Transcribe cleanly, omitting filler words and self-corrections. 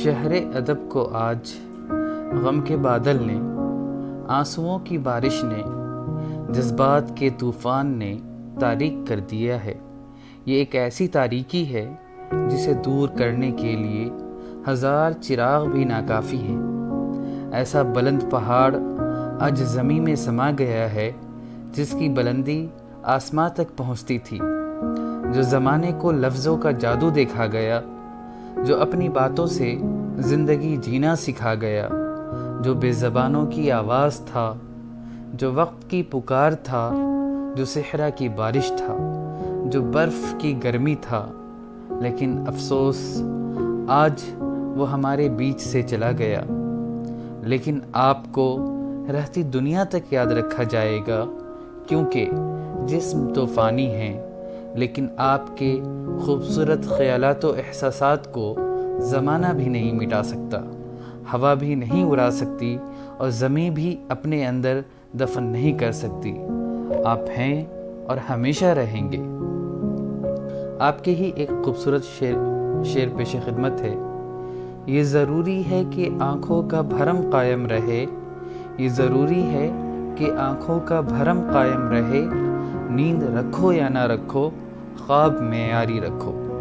شہر ادب کو آج غم کے بادل نے، آنسوؤں کی بارش نے، جذبات کے طوفان نے تاریک کر دیا ہے۔ یہ ایک ایسی تاریکی ہے جسے دور کرنے کے لیے ہزار چراغ بھی ناکافی ہیں۔ ایسا بلند پہاڑ آج زمین میں سما گیا ہے جس کی بلندی آسماں تک پہنچتی تھی، جو زمانے کو لفظوں کا جادو دیکھا گیا، جو اپنی باتوں سے زندگی جینا سکھا گیا، جو بے زبانوں کی آواز تھا، جو وقت کی پکار تھا، جو صحرا کی بارش تھا، جو برف کی گرمی تھا۔ لیکن افسوس آج وہ ہمارے بیچ سے چلا گیا، لیکن آپ کو رہتی دنیا تک یاد رکھا جائے گا، کیونکہ جسم تو فانی ہیں لیکن آپ کے خوبصورت خیالات و احساسات کو زمانہ بھی نہیں مٹا سکتا، ہوا بھی نہیں اڑا سکتی اور زمین بھی اپنے اندر دفن نہیں کر سکتی۔ آپ ہیں اور ہمیشہ رہیں گے۔ آپ کے ہی ایک خوبصورت شعر پیش خدمت ہے۔ یہ ضروری ہے کہ آنکھوں کا بھرم قائم رہے، یہ ضروری ہے کہ آنکھوں کا بھرم قائم رہے، نیند رکھو یا نہ رکھو، خواب معیاری رکھو۔